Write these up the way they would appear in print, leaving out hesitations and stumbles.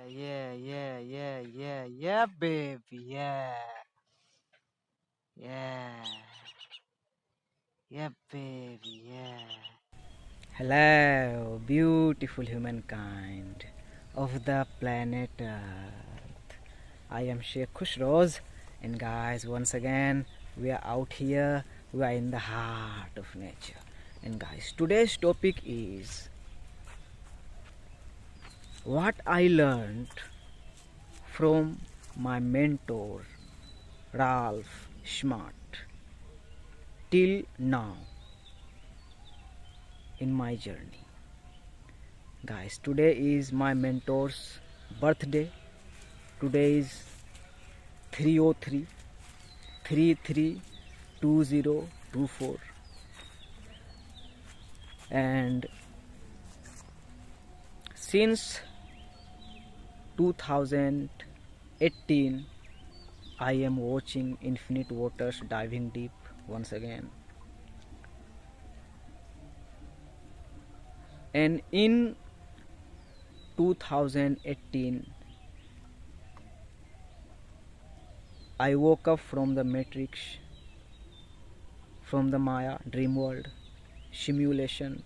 yeah, baby, yeah, yeah, baby, yeah. Hello, beautiful humankind of the planet Earth. I am Sheikh Khushroz, and guys, once again, we are out here, we are in the heart of nature. And guys, today's topic is what I learned from my mentor Ralph Smart till now in my journey. Guys, today is my mentor's birthday. Today is 303 332024, and since 2018 I am watching Infinite Waters Diving Deep once again, and in 2018 I woke up from the matrix, from the Maya dream world simulation.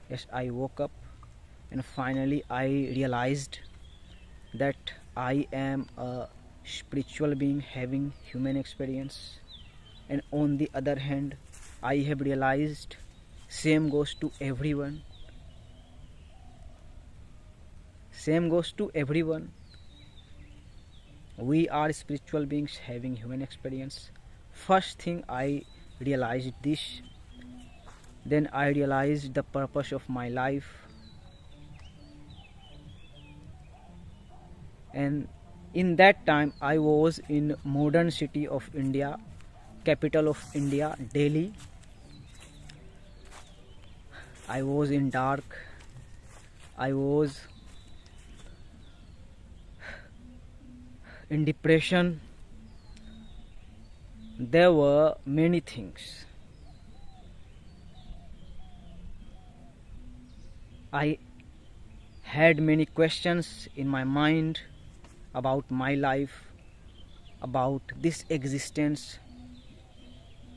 Yes, I woke up, and finally I realized that I am a spiritual being having human experience. And on the other hand, I have realized same goes to everyone. Same goes to everyone. We are spiritual beings having human experience. First thing I realized this, then I realized the purpose of my life, and in that time I was in modern city of India, capital of India, Delhi. I was in dark, I was in depression. There were many things. I had many questions in my mind about my life, about this existence,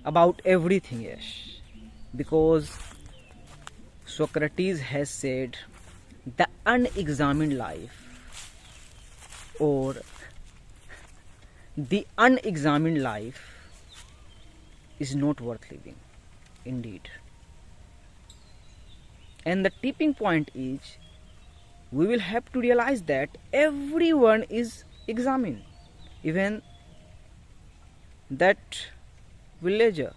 about everything, yes. Because Socrates has said the unexamined life, or the unexamined life, is not worth living, indeed. And the tipping point is we will have to realize that everyone is examined, even that villager.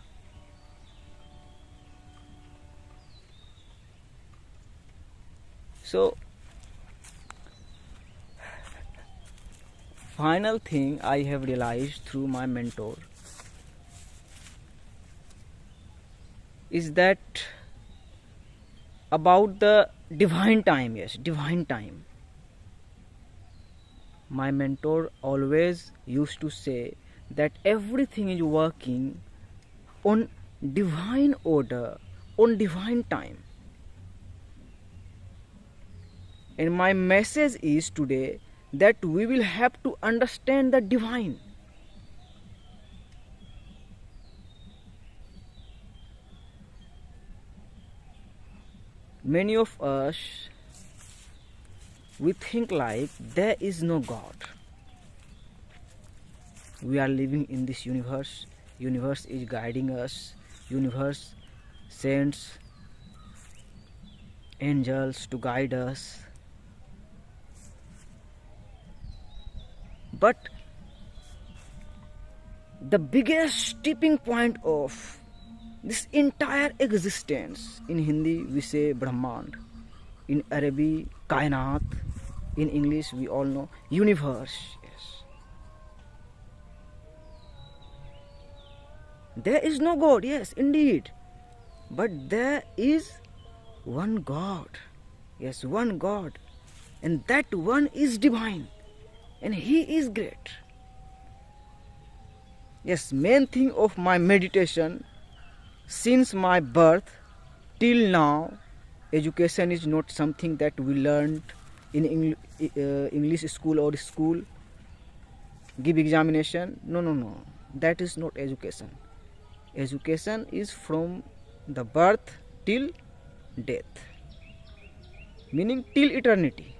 So final thing I have realized through my mentor is that about the divine time. Yes, divine time. My mentor always used to say that everything is working on divine order, on divine time. And my message is today that we will have to understand the divine. Many of us, we think like there is no God. We are living in this universe. Universe is guiding us. Universe sends angels to guide us. But the biggest tipping point of this entire existence, in Hindi we say Brahmand, in Arabic Kainat, in English we all know universe. Yes, there is no God, yes, indeed, but there is one God. Yes, one God, and that one is divine, and He is great. Yes, main thing of my meditation since my birth till now, education is not something that we learned in English school or school, give examination. No, no, no. That is not education. Education is from the birth till death, meaning till eternity.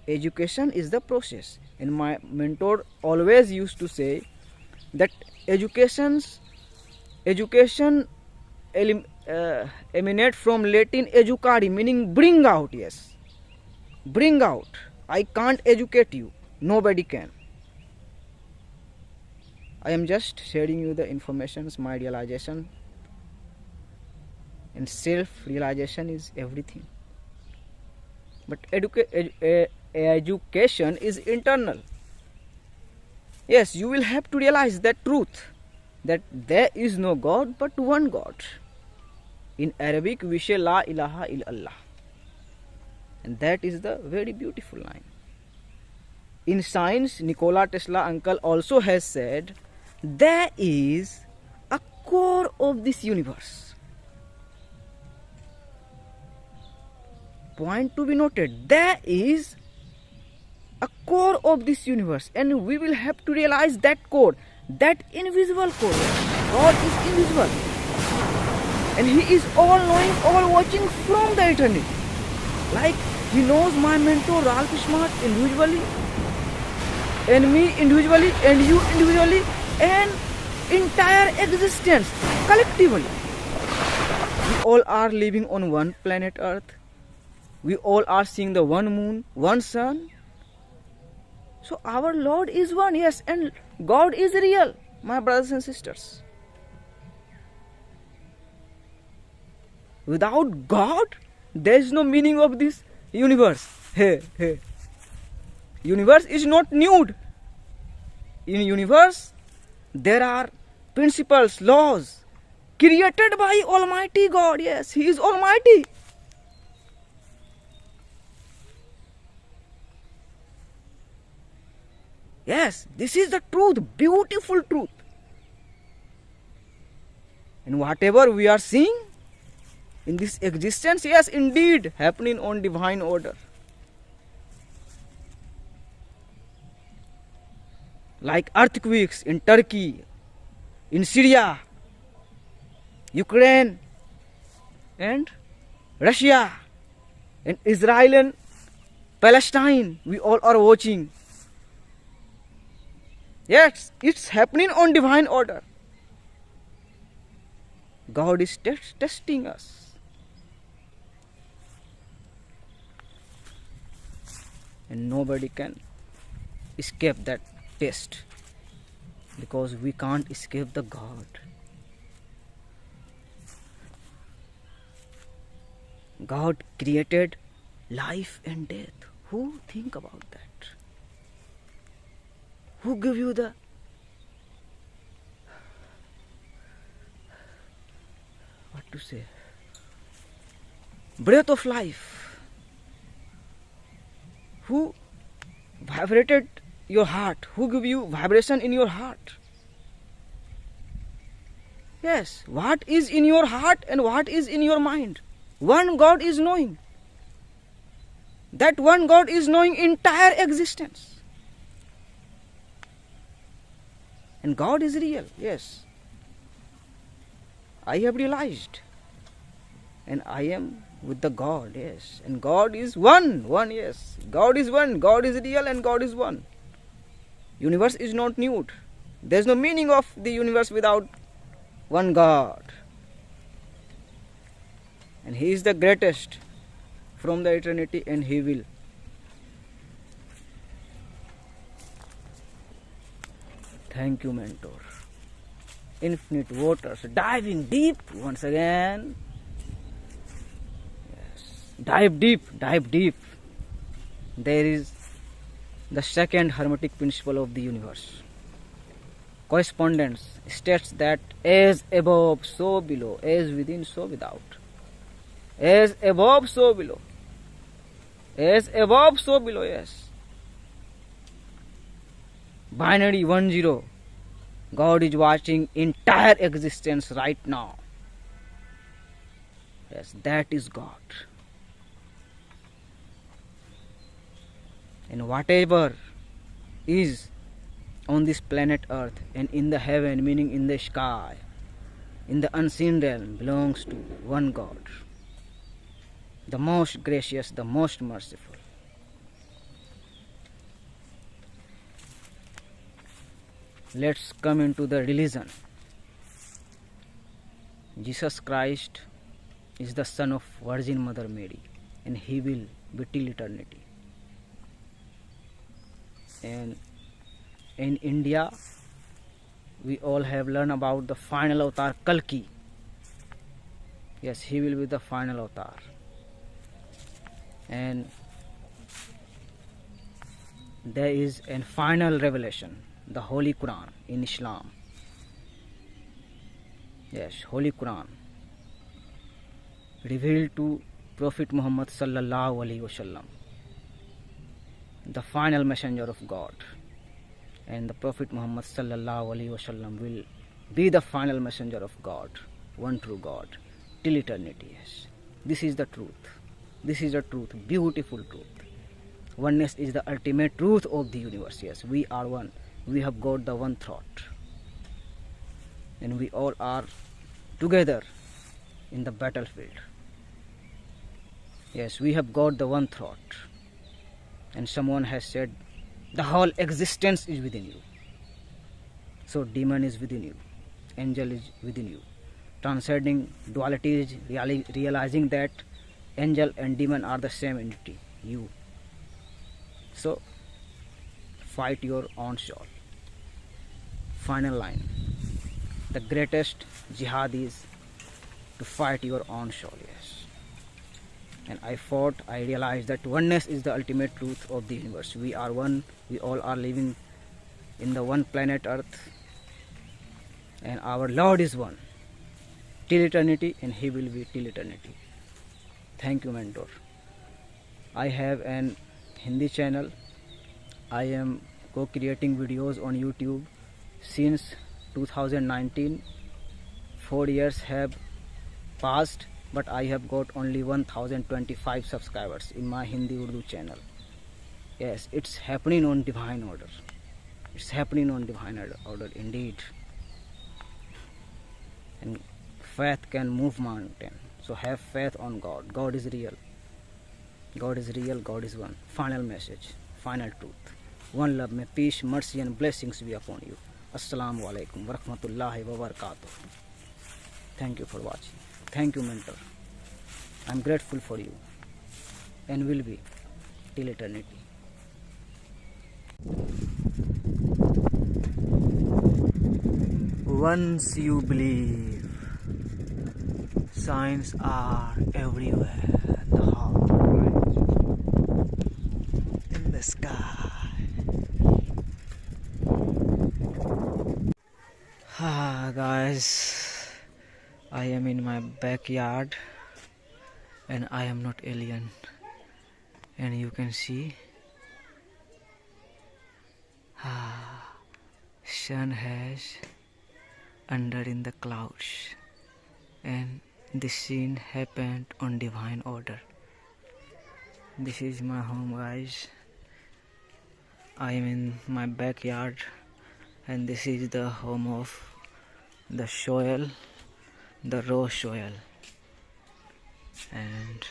Education is the process, and my mentor always used to say that education emanate from Latin educare, meaning bring out. Yes, bring out. I can't educate you, nobody can. I am just sharing you the informations, my realization, and self-realization is everything. But education is internal. Yes, you will have to realize that truth, that there is no God but one God. In Arabic we say La ilaha illallah, and that is the very beautiful line. In science, Nikola Tesla uncle also has said there is a core of this universe. Point to be noted, there is a core of this universe, and we will have to realize that core, that invisible core. God is invisible, and He is all knowing, all watching from the eternity. Like He knows my mentor Ralph Smart individually, and me individually, and you individually, and entire existence collectively. We all are living on one planet Earth. We all are seeing the one moon, one sun. So our Lord is one, yes, and God is real, my brothers and sisters. Without God, there is no meaning of this universe. Universe is not nude. In universe, there are principles, laws created by Almighty God. Yes, He is Almighty. Yes, this is the truth, beautiful truth. And whatever we are seeing in this existence, yes, indeed, happening on divine order. Like earthquakes in Turkey, in Syria, Ukraine, and Russia, and Israel and Palestine, we all are watching. Yes, it's happening on divine order. God is testing us. And nobody can escape that test, because we can't escape the God. God created life and death. Who think about that? Who give you the breath of life? Who vibrated your heart? Who give you vibration in your heart? Yes, what is in your heart and what is in your mind? One God is knowing. That one God is knowing entire existence. And God is real, yes. I have realized. And I am with the God, yes. And God is one, yes. God is one, God is real, and God is one. Universe is not nude. There is no meaning of the universe without one God. And He is the greatest from the eternity, and He will. Thank you, mentor. Infinite waters, diving deep once again. Yes. Dive deep, dive deep. There is the second hermetic principle of the universe. Correspondence states that as above, so below, as within, so without. As above, so below. As above, so below, yes. Binary 1-0. God is watching entire existence right now. Yes, that is God. and whatever is on this planet earth and in the heaven, meaning in the sky, in the unseen realm, belongs to one God, the most gracious, the most merciful. Let's come into the religion. Jesus Christ is the son of Virgin Mother Mary, and he will be till eternity. And in India, we all have learned about the final avatar Kalki. Yes, he will be the final avatar. And there is a final revelation, the Holy Quran in Islam. Yes, Holy Quran revealed to Prophet Muhammad sallallahu alaihi wasallam, the final messenger of God. And the Prophet Muhammad sallallahu alaihi wasallam will be the final messenger of God, one true God, till eternity. Yes, this is the truth. This is the truth, beautiful truth. Oneness is the ultimate truth of the universe. Yes, we are one. We have got the one thought, and we all are together in the battlefield. Yes, we have got the one thought, and someone has said the whole existence is within you. So demon is within you, angel is within you. Transcending duality is realizing that angel and demon are the same entity, you. So fight your own soul. Final line. The greatest jihad is to fight your own soul. Yes. And I fought, I realized that oneness is the ultimate truth of the universe. We are one, we all are living in the one planet Earth, and our Lord is one till eternity, and he will be till eternity. Thank you, mentor. I have an Hindi channel. I am co-creating videos on YouTube since 2019. 4 years have passed, but I have got only 1025 subscribers in my Hindi Urdu channel. Yes, it's happening on divine order. It's happening on divine order indeed. And faith can move mountain. So have faith on God. God is real. God is real. God is one. Final message. Final truth. One love. May peace, mercy and blessings be upon you. Assalamu alaikum wa rahmatullahi wa barakatuh. Thank you for watching. Thank you, mentor. I'm grateful for you and will be till eternity. Once you believe, signs are everywhere. The heart, in the sky. Guys, I am in my backyard and I am not alien, and you can see sun has under in the clouds, and this scene happened on divine order. This is my home, guys. I am in my backyard, and this is the home of the soil, the raw soil, and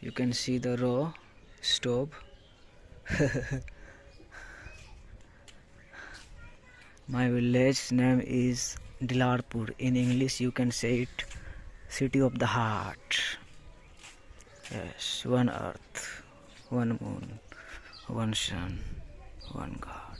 you can see the raw stove. My village name is Dilarpur. In English you can say it city of the heart. Yes, one earth, one moon, one sun, one God.